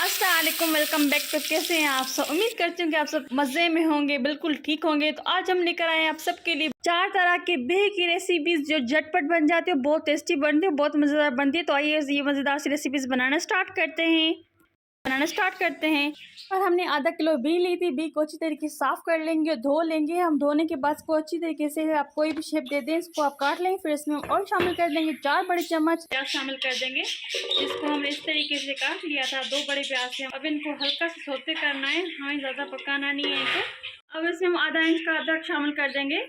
अस्सलाम वालेकुम, welcome back. तो कैसे हैं आप सब? उम्मीद करती हूँ कि आप सब मज़े में होंगे, बिल्कुल ठीक होंगे। तो आज हम लेकर आए हैं आप सबके लिए 4 तरह के बेह की रेसिपीज़ जो झटपट बन जाती है, बहुत टेस्टी बनती है, बहुत मज़ेदार बनती है। तो आइए ये मज़ेदार सी रेसिपीज़ बनाना स्टार्ट करते हैं। और हमने आधा किलो बी ली थी। बी को अच्छी तरीके से साफ़ कर लेंगे, धो लेंगे। हम धोने के बाद इसको अच्छी तरीके से आप कोई भी शेप दे दें, इसको आप काट लेंगे। फिर इसमें ऑयल शामिल कर देंगे, 4 बड़े चम्मच प्याज शामिल कर देंगे, जिसको हमने इस तरीके से काट लिया था, 2 बड़े प्याज से। अब इनको हल्का सा सौते करना है, हमें ज़्यादा पकाना नहीं है इनको। अब इसमें हम आधा इंच का अदरक शामिल कर देंगे,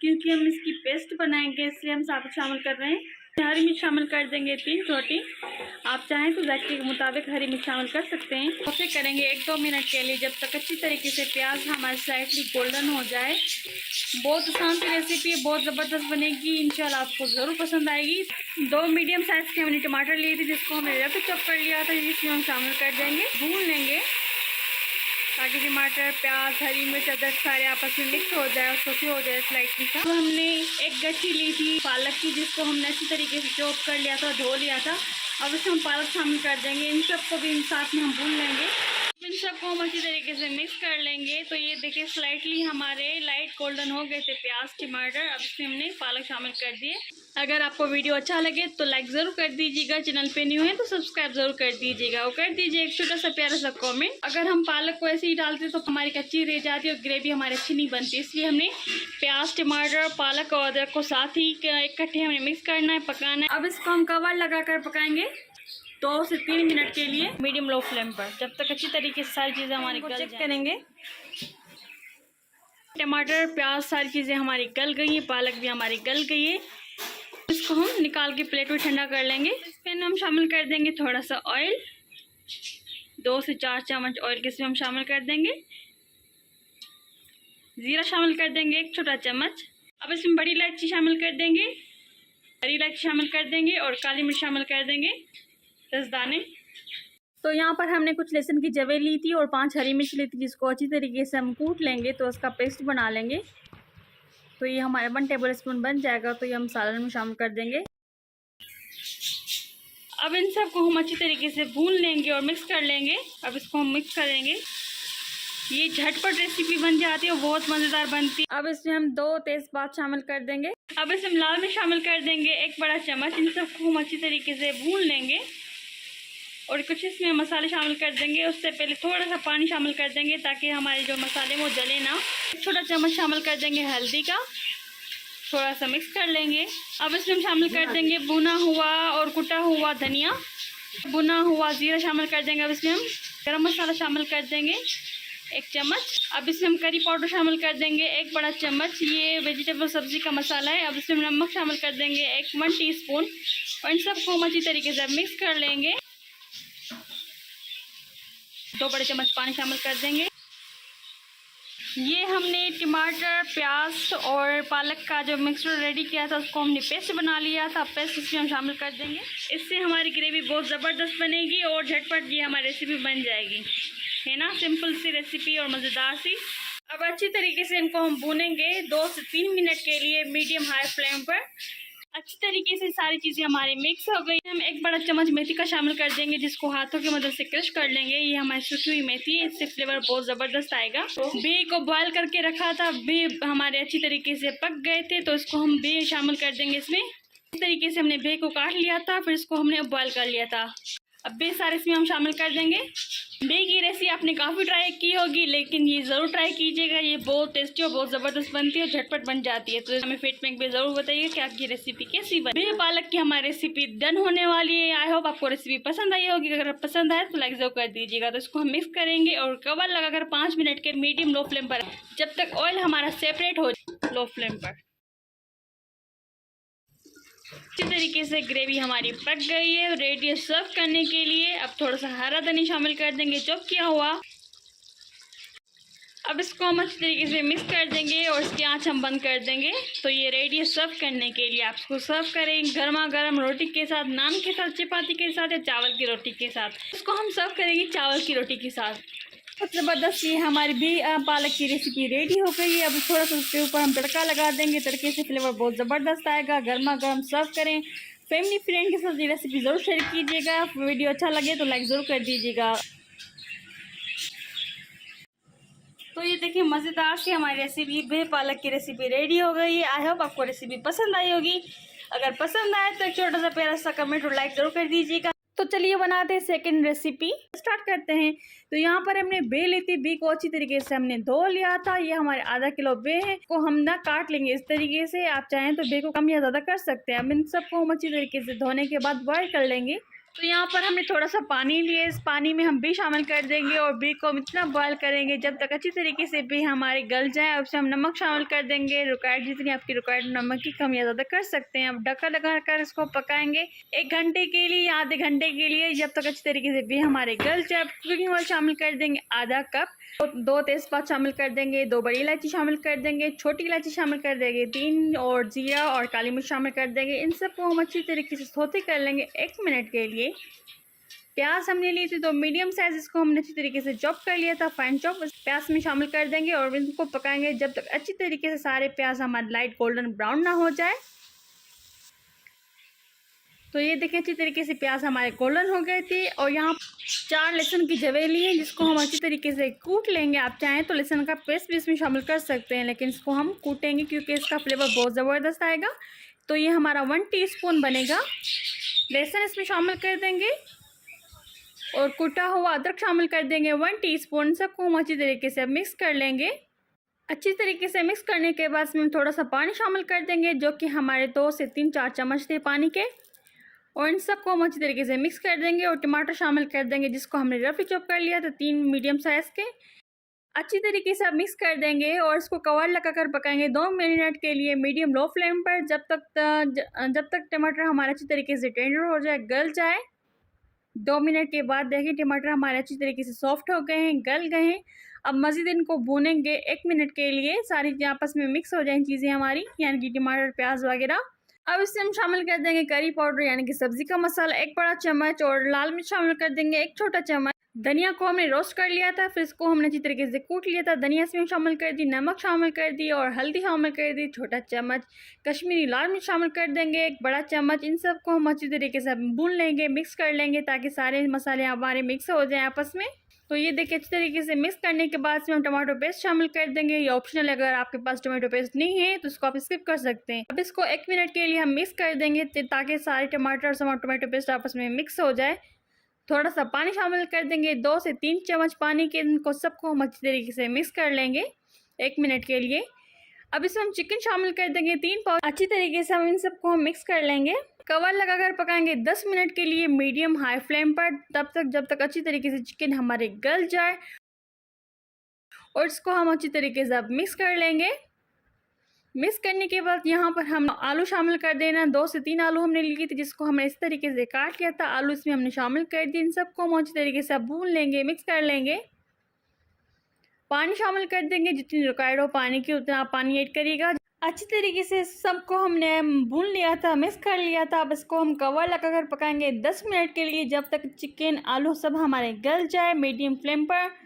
क्योंकि हम इसकी पेस्ट बनाएंगे, इसलिए हम साबुत शामिल कर रहे हैं। हरी मिर्च शामिल कर देंगे 3 छोटी। आप चाहें तो जायके के मुताबिक हरी मिर्च शामिल कर सकते हैं। सौते करेंगे 1-2 मिनट के लिए, जब तक अच्छी तरीके से प्याज हमारे स्लाइटली गोल्डन हो जाए। बहुत आसान सी रेसिपी है, बहुत ज़बरदस्त बनेगी, इंशाल्लाह आपको ज़रूर पसंद आएगी। 2 मीडियम साइज़ के हमने टमाटर लिए थे, जिसको हमने रफ चॉप कर लिया था, इसमें हम शामिल कर देंगे। भून लेंगे ताकि टमाटर, प्याज, हरी मिर्च, अदरक सारे आपस में मिक्स हो जाए और सौते हो जाए स्लाइटली सा। तो हमने एक गट्ठी ली थी पालक की, जिसको हमने अच्छी तरीके से चॉप कर लिया था, धो लिया था। अब इसमें हम पालक शामिल कर देंगे। इन सबको भी साथ में हम भून लेंगे। इन सबको हम अच्छी तरीके से मिक्स कर लेंगे। तो ये देखिए स्लाइटली हमारे लाइट गोल्डन हो गए थे प्याज, टमाटर। अब इसमें हमने पालक शामिल कर दिए। अगर आपको वीडियो अच्छा लगे तो लाइक ज़रूर कर दीजिएगा, चैनल पे न्यू है तो सब्सक्राइब ज़रूर कर दीजिएगा और कर दीजिए एक छोटा सा प्यारा सा कमेंट। अगर हम पालक को ऐसे ही डालते तो हमारी कच्ची रह जाती और ग्रेवी हमारी अच्छी नहीं बनती, इसलिए हमने प्याज, टमाटर, पालक और अदरक को साथ ही इकट्ठे हमें मिक्स करना है, पकाना है। अब इसको हम कवर लगा कर पकाएंगे 2 से 3 मिनट के लिए मीडियम लो फ्लेम पर, जब तक अच्छी तरीके से सारी चीज़ें हमारी गल जाएं। करेंगे टमाटर, प्याज सारी चीज़ें हमारी गल गई हैं, पालक भी हमारी गल गई है। इसको हम निकाल के प्लेट में ठंडा कर लेंगे। इसमें हम शामिल कर देंगे थोड़ा सा ऑयल, 2 से 4 चम्मच ऑयल के इसमें हम शामिल कर देंगे। ज़ीरा शामिल कर देंगे 1 छोटा चम्मच। अब इसमें बड़ी इलायची शामिल कर देंगे, हरी इलायची शामिल कर देंगे और काली मिर्च शामिल कर देंगे 10 दाने। तो यहाँ पर हमने कुछ लहसुन की जवें ली थी और 5 हरी मिर्च ली थी, जिसको अच्छी तरीके से हम कूट लेंगे, तो उसका पेस्ट बना लेंगे। तो ये हमारे 1 टेबल स्पून बन जाएगा, तो ये हम सालन में शामिल कर देंगे। अब इन सबको हम अच्छी तरीके से भून लेंगे और मिक्स कर लेंगे। अब इसको हम मिक्स करेंगे। ये झटपट रेसिपी बन जाती है, बहुत मज़ेदार बनती है। अब इसमें हम 2 तेज़पात शामिल कर देंगे। अब इसमें लाल मिर्च शामिल कर देंगे 1 बड़ा चम्मच। इन सबको हम अच्छी तरीके से भून लेंगे और कुछ इसमें मसाले शामिल कर देंगे। उससे पहले थोड़ा सा पानी शामिल कर देंगे ताकि हमारे जो मसाले वो जले ना। 1 छोटा चम्मच शामिल कर देंगे हल्दी का, थोड़ा सा मिक्स कर लेंगे। अब इसमें हम शामिल कर देंगे भुना हुआ और कुटा हुआ धनिया, भुना हुआ ज़ीरा शामिल कर देंगे। अब इसमें हम गरम मसाला शामिल कर देंगे 1 चम्मच। अब इसमें हम करी पाउडर शामिल कर देंगे 1 बड़ा चम्मच, ये वेजिटेबल सब्ज़ी का मसाला है। अब इसमें नमक शामिल कर देंगे 1 टीस्पून और इन सबको हम अच्छी तरीके से मिक्स कर लेंगे। 2 बड़े चम्मच पानी शामिल कर देंगे। ये हमने टमाटर, प्याज और पालक का जो मिक्सचर रेडी किया था, उसको हमने पेस्ट बना लिया था। पेस्ट इसमें हम शामिल कर देंगे। इससे हमारी ग्रेवी बहुत ज़बरदस्त बनेगी और झटपट ये हमारी रेसिपी बन जाएगी, है ना। सिंपल सी रेसिपी और मज़ेदार सी। अब अच्छी तरीके से इनको हम भूनेंगे 2 से 3 मिनट के लिए मीडियम हाई फ्लेम पर। अच्छी तरीके से सारी चीज़ें हमारी मिक्स हो गई। हम 1 बड़ा चम्मच मेथी का शामिल कर देंगे, जिसको हाथों की मदद से क्रश कर लेंगे। ये हमारी सूखी हुई मेथी है, इससे फ्लेवर बहुत ज़बरदस्त आएगा। बे को बॉयल करके रखा था, बे हमारे अच्छी तरीके से पक गए थे, तो इसको हम बे शामिल कर देंगे इसमें। इस तरीके से हमने बे को काट लिया था, फिर इसको हमने बॉयल कर लिया था। अब बे सारे इसमें हम शामिल कर देंगे। बे की रेसिपी आपने काफ़ी ट्राई की होगी, लेकिन ये ज़रूर ट्राई कीजिएगा। ये बहुत टेस्टी और बहुत ज़बरदस्त बनती है और झटपट बन जाती है। तो हमें फीडबैक में ज़रूर बताइए कि आपकी रेसिपी कैसी बनी। बे पालक की हमारी रेसिपी डन होने वाली है। आई होप आपको रेसिपी पसंद आई होगी। अगर पसंद आए तो लाइक ज़रूर कर दीजिएगा। तो इसको हम मिक्स करेंगे और कवर लगाकर 5 मिनट के मीडियम लो फ्लेम पर, जब तक ऑयल हमारा सेपरेट हो, लो फ्लेम पर। अच्छी तरीके से ग्रेवी हमारी पक गई है, रेडी है सर्व करने के लिए। अब थोड़ा सा हरा धनिया शामिल कर देंगे चॉप किया हुआ। अब इसको हम अच्छी तरीके से मिक्स कर देंगे और इसकी आंच हम बंद कर देंगे। तो ये रेडी है सर्व करने के लिए। आप इसको सर्व करें गर्मा गर्म रोटी के साथ, नान के साथ, चपाती के साथ या चावल की रोटी के साथ। इसको हम सर्व करेंगे चावल की रोटी के साथ। बहुत ज़बरदस्त ये हमारी भी पालक की रेसिपी रेडी हो गई है। अब थोड़ा सा उसके ऊपर हम तड़का लगा देंगे, तड़के से फ्लेवर बहुत ज़बरदस्त आएगा। गर्मा गर्म सर्व करें। फैमिली फ्रेंड के साथ ये रेसिपी ज़रूर शेयर कीजिएगा। वीडियो अच्छा लगे तो लाइक ज़रूर कर दीजिएगा। तो ये देखिए मज़ेदार सी हमारी रेसिपी बे पालक की रेसिपी रेडी हो गई है। आई होप आपको रेसिपी पसंद आई होगी। अगर पसंद आए तो एक छोटा सा प्यारा सा कमेंट और लाइक जरूर कर दीजिएगा। तो चलिए बनाते हैं सेकंड रेसिपी, स्टार्ट करते हैं। तो यहाँ पर हमने बे ली थी, बे को अच्छी तरीके से हमने धो लिया था। ये हमारे आधा किलो बे है, को हम ना काट लेंगे इस तरीके से। आप चाहें तो बे को कम या ज़्यादा कर सकते हैं। अब इन सबको हम अच्छी तरीके से धोने के बाद बॉयल कर लेंगे। तो यहाँ पर हमने थोड़ा सा पानी लिए, इस पानी में हम बी शामिल कर देंगे और बी को हम इतना बॉयल करेंगे जब तक अच्छी तरीके से बी हमारे गल जाए। उससे हम नमक शामिल कर देंगे, रिक्वायर्ड जितनी आपकी रिक्वायर्ड नमक की कम या ज़्यादा कर सकते हैं। अब ढक्कन लगा कर इसको पकाएंगे 1 घंटे के लिए या आधे घंटे के लिए, जब तक अच्छी तरीके से बी हमारे गल जाए। कुकिंग ऑयल शामिल कर देंगे आधा कप, 2 तेज़पात शामिल कर देंगे, 2 बड़ी इलायची शामिल कर देंगे, छोटी इलायची शामिल कर देंगे 3, और जीरा और काली मिर्च शामिल कर देंगे। इन सबको हम अच्छी तरीके से सौते कर लेंगे 1 मिनट के लिए। प्याज हमने ली थी 2 मीडियम साइज, इसको हमने अच्छी तरीके से चॉप कर लिया था, फाइन चॉप। प्याज में शामिल कर देंगे और इनको पकाएंगे जब तक अच्छी तरीके से सारे प्याज हमारे लाइट गोल्डन ब्राउन ना हो जाए। तो ये देखें अच्छी तरीके से प्याज हमारे गोल्डन हो गए थे। और यहाँ 4 लहसुन की जवें ली हैं, जिसको हम अच्छी तरीके से कूट लेंगे। आप चाहें तो लहसुन का पेस्ट भी इसमें शामिल कर सकते हैं, लेकिन इसको हम कूटेंगे क्योंकि इसका फ्लेवर बहुत ज़बरदस्त आएगा। तो ये हमारा 1 टीस्पून बनेगा लहसुन इसमें शामिल कर देंगे और कुटा हुआ अदरक शामिल कर देंगे 1 टीस्पून। सबको हम अच्छी तरीके से मिक्स कर लेंगे। अच्छी तरीके से मिक्स करने के बाद इसमें थोड़ा सा पानी शामिल कर देंगे, जो कि हमारे 2 से 4 चम्मच थे पानी के। और इन सबको हम अच्छी तरीके से मिक्स कर देंगे और टमाटर शामिल कर देंगे, जिसको हमने रफली चॉप कर लिया था 3 मीडियम साइज़ के। अच्छी तरीके से आप मिक्स कर देंगे और इसको कवर लगाकर पकाएंगे 2 मिनट के लिए मीडियम लो फ्लेम पर, जब तक टमाटर हमारे अच्छी तरीके से टेंडर हो जाए, गल जाए। 2 मिनट के बाद देखिए टमाटर हमारे अच्छी तरीके से सॉफ्ट हो गए हैं, गल गए हैं। अब मज़ीद इनको भूनेंगे 1 मिनट के लिए, सारी आपस में मिक्स हो जाएं चीज़ें हमारी, यानी कि टमाटर प्याज वगैरह। अब इससे हम शामिल कर देंगे करी पाउडर यानी कि सब्ज़ी का मसाला 1 बड़ा चम्मच, और लाल मिर्च शामिल कर देंगे 1 छोटा चम्मच। धनिया को हमने रोस्ट कर लिया था, फिर इसको हमने अच्छी तरीके से कूट लिया था। धनिया इसमें शामिल कर दी, नमक शामिल कर दी और हल्दी शामिल कर दी छोटा चम्मच। कश्मीरी लाल मिर्च शामिल कर देंगे 1 बड़ा चम्मच। इन सबको हम अच्छी तरीके से भून लेंगे, मिक्स कर लेंगे, ताकि सारे मसाले हमारे मिक्स हो जाएं आपस में। तो ये देखिए अच्छी तरीके से मिक्स करने के बाद इसमें हम टमाटो पेस्ट शामिल कर देंगे। ये ऑप्शनल, अगर आपके पास टमाटो पेस्ट नहीं है तो इसको आप स्किप कर सकते हैं। अब इसको 1 मिनट के लिए हम मिक्स कर देंगे, ताकि सारे टमाटर और टमाटो पेस्ट आपस में मिक्स हो जाए। थोड़ा सा पानी शामिल कर देंगे, 2 से 3 चम्मच पानी के। इनको सबको हम अच्छी तरीके से मिक्स कर लेंगे 1 मिनट के लिए। अब इसमें हम चिकन शामिल कर देंगे 3 पाउच। अच्छी तरीके से हम इन सबको हम मिक्स कर लेंगे। कवर लगाकर पकाएंगे 10 मिनट के लिए मीडियम हाई फ्लेम पर, जब तक अच्छी तरीके से चिकन हमारे गल जाए। और इसको हम अच्छी तरीके से अब मिक्स कर लेंगे। मिक्स करने के बाद यहाँ पर हम आलू शामिल कर देना। 2 से 3 आलू हमने लिए थे, जिसको हमने इस तरीके से काट लिया था। आलू इसमें हमने शामिल कर दिए। इन सबको हम अच्छी तरीके से भून लेंगे, मिक्स कर लेंगे। पानी शामिल कर देंगे, जितनी रिक्वायर्ड हो पानी की उतना आप पानी ऐड करिएगा। अच्छी तरीके से सबको हमने भून लिया था, मिक्स कर लिया था। अब इसको हम कवर लगाकर पकाएंगे 10 मिनट के लिए, जब तक चिकन आलू सब हमारे गल जाए मीडियम फ्लेम पर।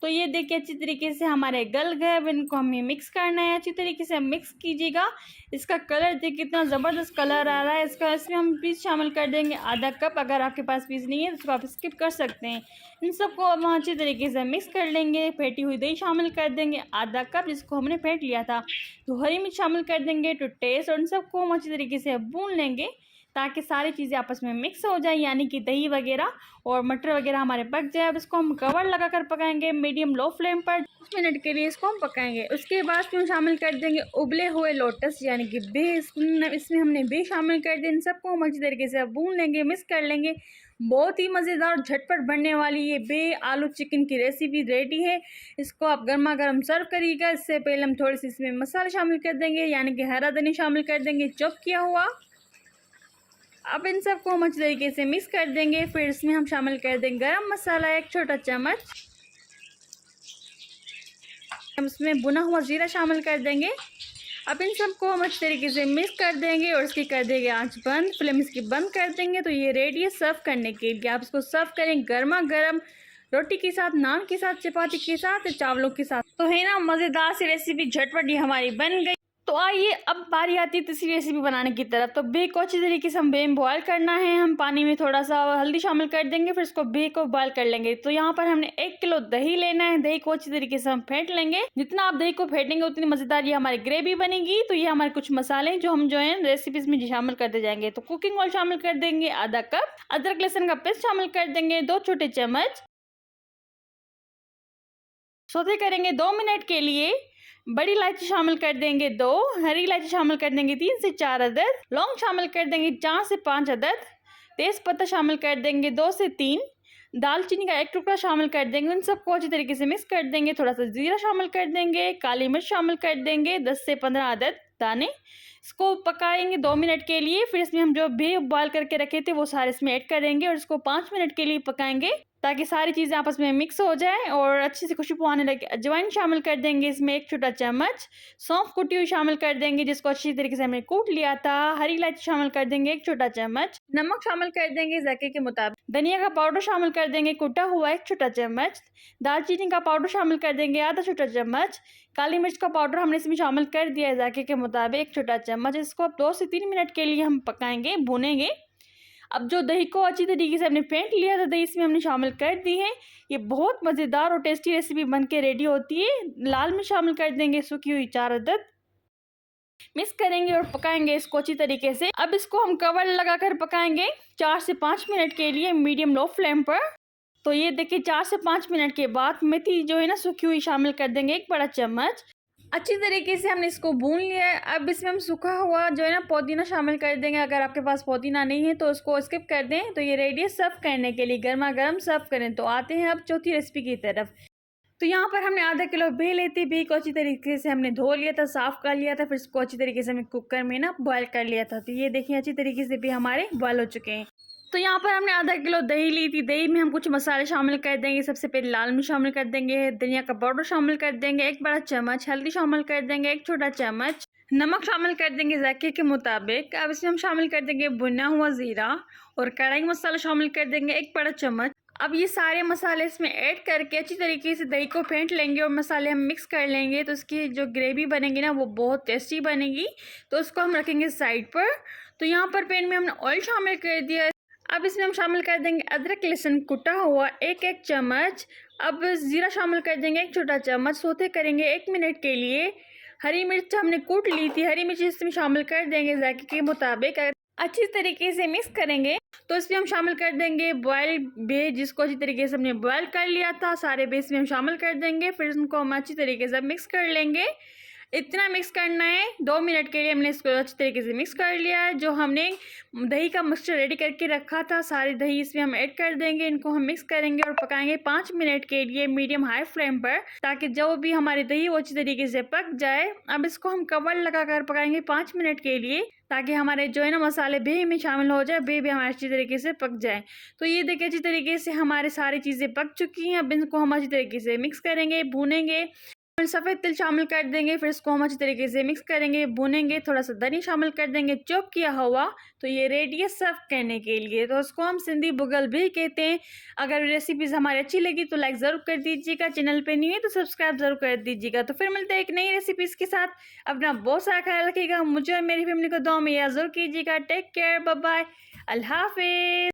तो ये देखिए अच्छी तरीके से हमारे गल गए। अब इनको हमें मिक्स करना है, अच्छी तरीके से मिक्स कीजिएगा। इसका कलर देखिए कितना ज़बरदस्त कलर आ रहा है इसका। इसमें हम पीस शामिल कर देंगे आधा कप। अगर आपके पास पीस नहीं है तो उसको आप स्किप कर सकते हैं। इन सबको हम अच्छी तरीके से मिक्स कर लेंगे। फेंटी हुई दही शामिल कर देंगे आधा कप, जिसको हमने फेंट लिया था। तो हरी मिर्च शामिल कर देंगे टू टेस्ट, और इन सबको हम अच्छी तरीके से भून लेंगे, ताकि सारी चीज़ें आपस में मिक्स हो जाए, यानी कि दही वगैरह और मटर वगैरह हमारे पक जाए। अब इसको हम कवर लगाकर पकाएंगे मीडियम लो फ्लेम पर 10 मिनट के लिए, इसको हम पकाएंगे। उसके बाद इसमें शामिल कर देंगे उबले हुए लोटस यानी कि बे। इसमें हमने बे शामिल कर दिए। इन सबको हम अच्छी तरीके से भून लेंगे, मिक्स कर लेंगे। बहुत ही मज़ेदार झटपट बनने वाली ये बे आलू चिकन की रेसिपी रेडी है। इसको आप गर्मा गर्म सर्व करिएगा। इससे पहले हम थोड़ी सी इसमें मसाले शामिल कर देंगे, यानी कि हरा धनिया शामिल कर देंगे चॉप किया हुआ। अब इन सबको हम अच्छी तरीके से मिक्स कर देंगे। फिर इसमें हम शामिल कर देंगे गरम मसाला 1 छोटा चम्मच। हम इसमें भुना हुआ जीरा शामिल कर देंगे। अब इन सबको हम अच्छी तरीके से मिक्स कर देंगे और इसकी कर देंगे आंच बंद, फ्लेम इसकी बंद कर देंगे। तो ये रेडी है सर्व करने के लिए। आप इसको सर्व करें गर्मा गर्म रोटी के साथ, नान के साथ, चपाती के साथ, चावलों के साथ। तो है ना मज़ेदार सी रेसिपी, झटपट ये हमारी बन गई। तो आइए अब बारी आती है तीसरी रेसिपी बनाने की तरफ। तो बेक को अच्छी तरीके से हम बेक बॉयल करना है। हम पानी में थोड़ा सा हल्दी शामिल कर देंगे, फिर इसको बेक को बॉयल कर लेंगे। तो यहाँ पर हमने 1 किलो दही लेना है। दही को अच्छी तरीके से हम फेंट लेंगे। जितना आप दही को फेंटेंगे उतनी मजेदार ये हमारी ग्रेवी बनेगी। तो ये हमारे कुछ मसाले जो हम जो है रेसिपीज में शामिल करते जाएंगे। तो कुकिंग ऑयल शामिल कर देंगे आधा कप, अदरक लहसुन का पेस्ट शामिल कर देंगे 2 छोटे चम्मच, सौते करेंगे 2 मिनट के लिए। बड़ी इलायची शामिल कर देंगे 2, हरी इलायची शामिल कर देंगे 3 से 4 अदद, लौंग शामिल कर देंगे 4 से 5 अदद, तेज पत्ता शामिल कर देंगे 2 से 3, दालचीनी का 1 टुकड़ा शामिल कर देंगे। उन सबको अच्छी तरीके से मिक्स कर देंगे। थोड़ा सा जीरा शामिल कर देंगे, काली मिर्च शामिल कर देंगे 10 से 15 अदद दाने। इसको पकाएंगे 2 मिनट के लिए। फिर इसमें हम जो भी बॉयल करके रखे थे वो सारे इसमें ऐड करेंगे और इसको 5 मिनट के लिए पकाएंगे ताकि सारी चीज़ें आपस में मिक्स हो जाए और अच्छी से खुशबू आने लगे। अजवाइन शामिल कर देंगे इसमें 1 छोटा चम्मच, सौंफ कुटी हुई शामिल कर देंगे जिसको अच्छी तरीके से हमने कूट लिया था, हरी इलायची शामिल कर देंगे 1 छोटा चम्मच, नमक शामिल कर देंगे जायके के मुताबिक, धनिया का पाउडर शामिल कर देंगे कुटा हुआ 1 छोटा चम्मच, दालचीनी का पाउडर शामिल कर देंगे आधा छोटा चम्मच, काली मिर्च का पाउडर हमने इसमें शामिल कर दिया है जायके के मुताबिक 1 छोटा चम्मच। इसको अब 2 से 3 मिनट के लिए हम पकाएंगे, भूनेंगे। अब जो दही को अच्छी तरीके से हमने फेंट लिया था, दही इसमें हमने शामिल कर दी है। ये बहुत मज़ेदार और टेस्टी रेसिपी बनके रेडी होती है। लाल मिर्च शामिल कर देंगे सूखी हुई 4 अदद, मिक्स करेंगे और पकाएंगे इसको अच्छी तरीके से। अब इसको हम कवर लगाकर पकाएंगे 4 से 5 मिनट के लिए मीडियम लो फ्लेम पर। तो ये देखिए 4 से 5 मिनट के बाद मेथी जो है ना सूखी हुई शामिल कर देंगे 1 बड़ा चम्मच। अच्छी तरीके से हमने इसको भून लिया है। अब इसमें हम सूखा हुआ जो है ना पुदीना शामिल कर देंगे। अगर आपके पास पुदीना नहीं है तो उसको स्किप कर दें। तो ये रेडी है सर्व करने के लिए, गर्मा गर्म सर्व करें। तो आते हैं अब चौथी रेसिपी की तरफ। तो यहाँ पर हमने आधा किलो बेल ली थी। बेल को अच्छी तरीके से हमने धो लिया था, साफ़ कर लिया था, फिर इसको अच्छी तरीके से हमने कुकर में ना बॉयल कर लिया था। तो ये देखिए अच्छी तरीके से भी हमारे बॉयल हो चुके हैं। तो यहाँ पर हमने आधा किलो दही ली थी। दही में हम कुछ मसाले शामिल कर देंगे। सबसे पहले लाल मिर्च शामिल कर देंगे, धनिया का पाउडर शामिल कर देंगे 1 बड़ा चम्मच, हल्दी शामिल कर देंगे 1 छोटा चम्मच, नमक शामिल कर देंगे जायके के मुताबिक। अब इसमें हम शामिल कर देंगे भुना हुआ ज़ीरा और कढ़ाई मसाला शामिल कर देंगे 1 बड़ा चम्मच। अब ये सारे मसाले इसमें ऐड करके अच्छी तरीके से दही को फेंट लेंगे और मसाले हम मिक्स कर लेंगे। तो इसकी जो ग्रेवी बनेगी ना वो बहुत टेस्टी बनेगी। तो उसको हम रखेंगे साइड पर। तो यहाँ पर पैन में हमने ऑयल शामिल कर दिया। अब इसमें हम शामिल कर देंगे अदरक लहसुन कुटा हुआ 1 चम्मच। अब ज़ीरा शामिल कर देंगे 1 छोटा चम्मच। सौते करेंगे 1 मिनट के लिए। हरी मिर्च हमने कूट ली थी, हरी मिर्च इसमें शामिल कर देंगे जायके के मुताबिक। अच्छी तरीके से मिक्स करेंगे। तो इसमें हम शामिल कर देंगे बॉयल भेज, जिसको अच्छी तरीके से हमने बॉयल कर लिया था। सारे बेस में हम शामिल कर देंगे, फिर उनको हम अच्छी तरीके से मिक्स कर लेंगे। इतना मिक्स करना है, 2 मिनट के लिए हमने इसको अच्छी तरीके से मिक्स कर लिया है। जो हमने दही का मिक्सचर रेडी करके रखा था, सारी दही इसमें हम ऐड कर देंगे। इनको हम मिक्स करेंगे और पकाएंगे 5 मिनट के लिए मीडियम हाई फ्लेम पर, ताकि जो भी हमारी दही वो अच्छी तरीके से पक जाए। अब इसको हम कवर लगाकर पकाएंगे 5 मिनट के लिए, ताकि हमारे जो है ना मसाले भी में शामिल हो जाए, भी हमारे अच्छी तरीके से पक जाए। तो ये देखिए अच्छी तरीके से हमारे सारी चीज़ें पक चुकी हैं। अब इनको हम अच्छी तरीके से मिक्स करेंगे, भूनेंगे। सफ़ेद तिल शामिल कर देंगे, फिर इसको हम अच्छी तरीके से मिक्स करेंगे, भूनेंगे। थोड़ा सा धनिया शामिल कर देंगे चॉप किया हुआ। तो ये रेडी है सर्व करने के लिए। तो उसको हम सिंधी बुगल भी कहते हैं। अगर रेसिपीज़ हमारी अच्छी लगी तो लाइक ज़रूर कर दीजिएगा, चैनल पे नहीं है तो सब्सक्राइब ज़रूर कर दीजिएगा। तो फिर मिलते हैं एक नई रेसिपीज़ के साथ। अपना बहुत सारा ख्याल रखिएगा, मुझे और मेरी फैमिली को दुआ में याद ज़रूर कीजिएगा। टेक केयर, बाय बाय, अल्लाह हाफिज़।